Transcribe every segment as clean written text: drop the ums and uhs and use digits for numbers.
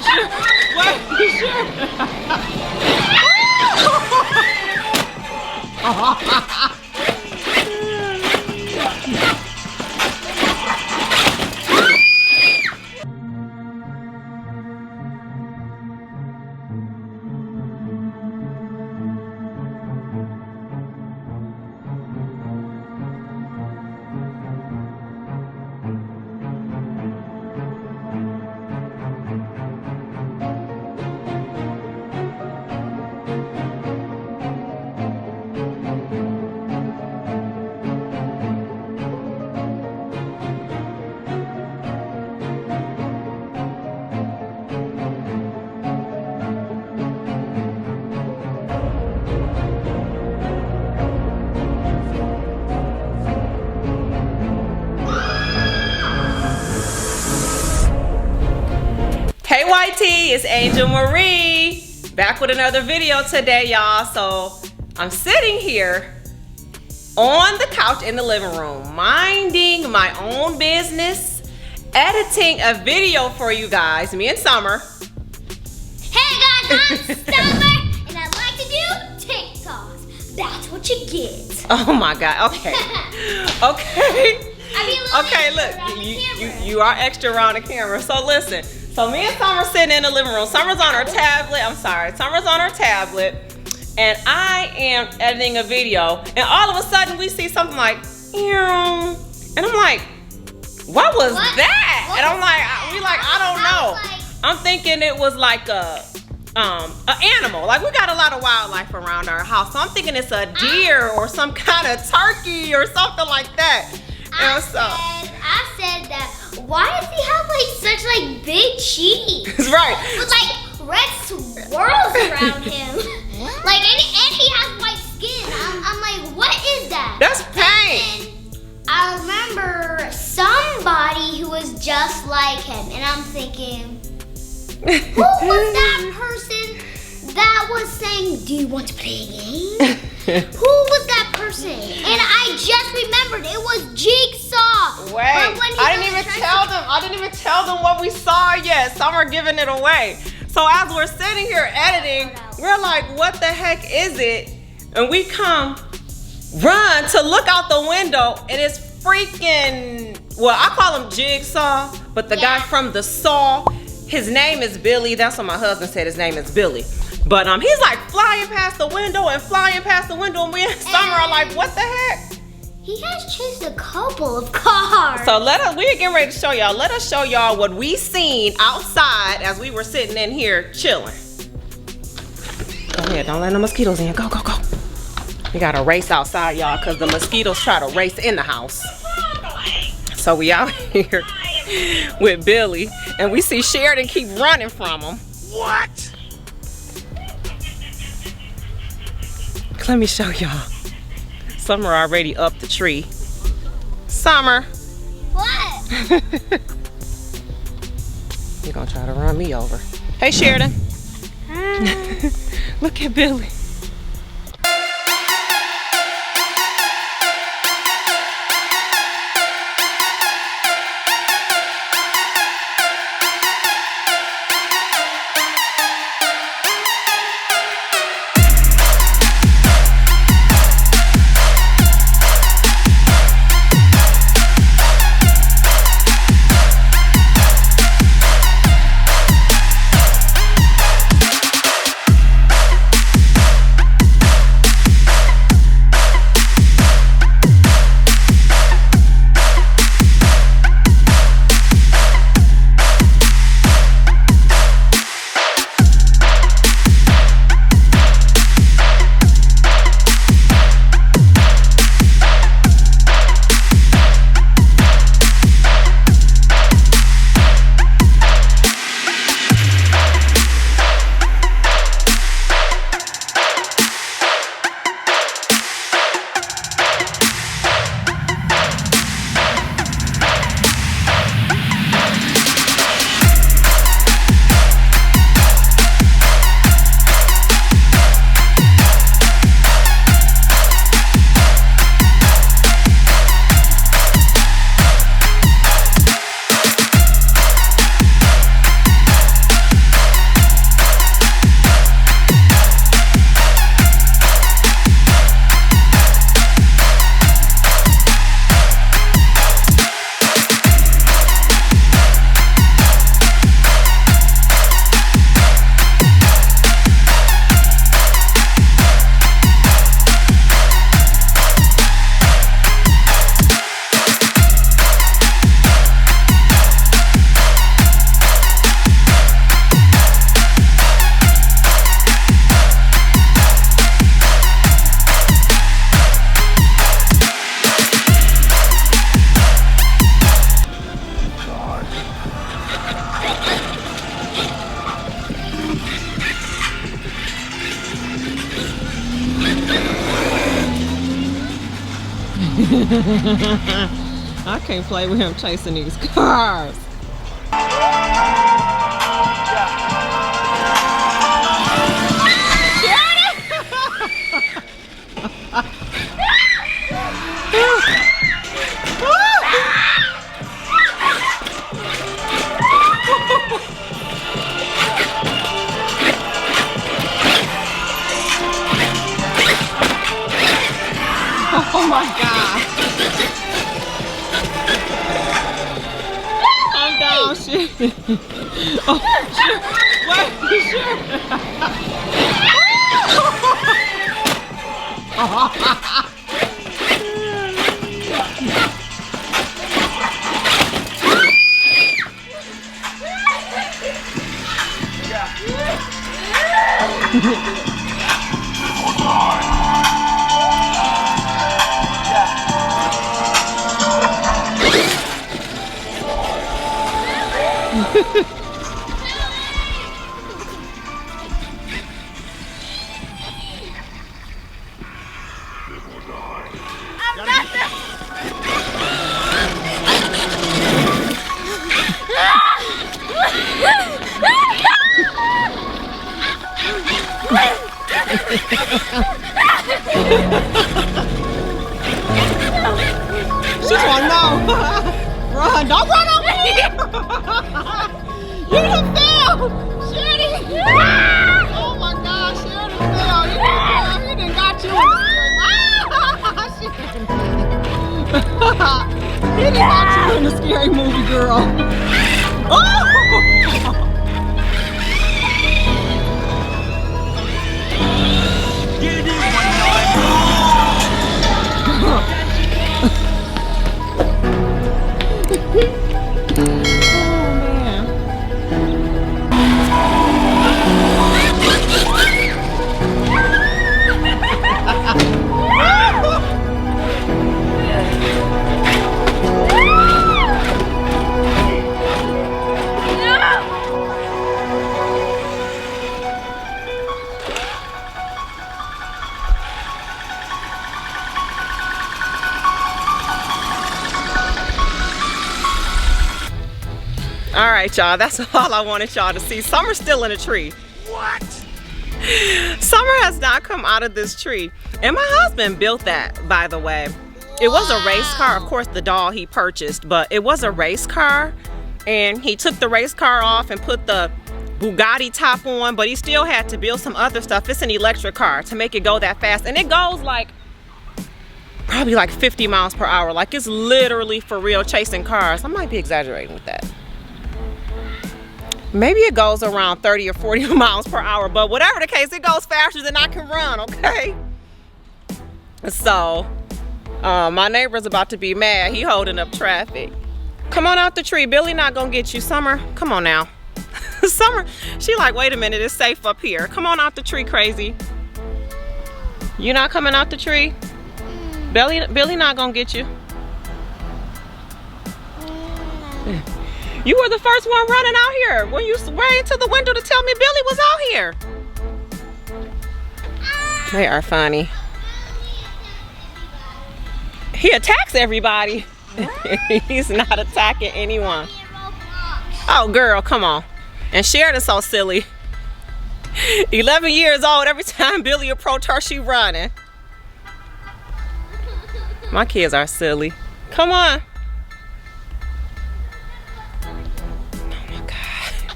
What? You sure? Hey YT, it's Angel Marie, back with another video today, y'all. So I'm sitting here on the couch in the living room, minding my own business, editing a video for you guys, me and Summer. Hey guys, I'm Summer, and I like to do TikToks. That's what you get. Oh my God, okay. Okay. Okay, look, you are extra around the camera, so listen. So me and Summer sitting in the living room. Summer's on her tablet. Summer's on her tablet, and I am editing a video. And all of a sudden, we see something like, and I'm like, what was that? And I'm like, I don't know. I'm thinking it was like an animal. Like, we got a lot of wildlife around our house, so I'm thinking it's a deer or some kind of turkey or something like that. I said that. Why does he have like such like big cheeks? Right. With like red swirls around him. Like and he has white skin. I'm like, what is that? That's paint. And I remember somebody who was just like him, and I'm thinking, who was that person that was saying, "Do you want to play a game?" Who was that person? And I just remembered it was Jigsaw. Wait, I didn't even tell them what we saw yet. Some are giving it away. So as we're sitting here editing, we're like, what the heck is it? And we come run to look out the window, and it's freaking, well, I call him Jigsaw, but the guy from the Saw, his name is Billy. That's what my husband said, his name is Billy. But he's like flying past the window, and me and Summer are like, what the heck? He has chased a couple of cars. So we're getting ready to show y'all. Let us show y'all what we seen outside as we were sitting in here chilling. Go ahead, don't let no mosquitoes in. Go, go, go. We gotta race outside, y'all, because the mosquitoes try to race in the house. So we out here with Billy, and we see Sheridan keep running from him. What? Let me show y'all. Summer already up the tree. Summer. What? You're gonna try to run me over. Hey, Sheridan. Look at Billy. I can't play with him chasing these cars. Oh my God. Calm down, shit. Oh, shit. Wait, shit. She's like, no. Run, don't run over here. You done fell. Shitty. Oh my God, Sheridan fell. You done fell. He done got you in the scary. He done got you in the scary movie, girl. Oh! All right, y'all, that's all I wanted y'all to see. Summer's still in the tree. What? Summer has not come out of this tree. And my husband built that, by the way. It was a race car, of course, the doll he purchased, but it was a race car. And he took the race car off and put the Bugatti top on, but he still had to build some other stuff. It's an electric car to make it go that fast. And it goes like, probably like 50 miles per hour. Like it's literally for real chasing cars. I might be exaggerating with that. Maybe it goes around 30 or 40 miles per hour, but whatever the case, it goes faster than I can run, okay? So, my neighbor's about to be mad. He holding up traffic. Come on out the tree. Billy not gonna get you. Summer, come on now. Summer, she like, wait a minute, it's safe up here. Come on out the tree, crazy. You not coming out the tree? Billy not gonna get you. You were the first one running out here when you ran to the window to tell me Billy was out here. They are funny. He attacks everybody. He's not attacking anyone. Oh, girl, come on. And Sheridan's so silly. 11 years old, every time Billy approached her, she running. My kids are silly. Come on.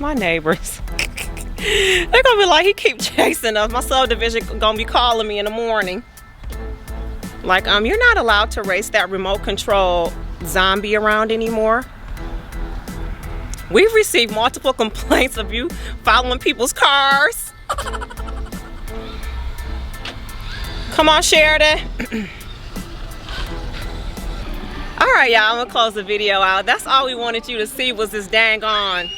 My neighbors, they're gonna be like, he keep chasing us. My subdivision gonna be calling me in the morning like, you're not allowed to race that remote control zombie around anymore. We've received multiple complaints of you following people's cars. Come on, Sheridan. All right, y'all, I'm gonna close the video out. That's all we wanted you to see was this dang on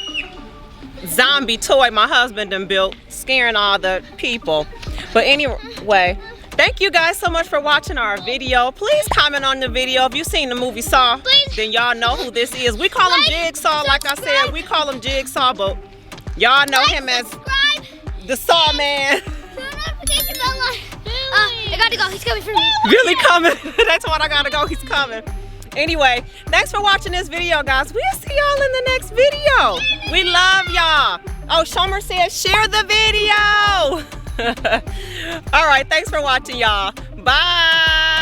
zombie toy my husband done built, scaring all the people. But anyway, thank you guys so much for watching our video. Please comment on the video. If you've seen the movie Saw, then y'all know who this is. We call him Jigsaw, like I said. We call him Jigsaw, but y'all know him as the Saw Man. Turn notification bell on. I gotta go. He's coming for me. Really coming. That's what I gotta go. He's coming. Anyway, thanks for watching this video, guys. We'll see y'all in the next video. We love y'all. Oh, Shomer said share the video. All right, thanks for watching, y'all. Bye.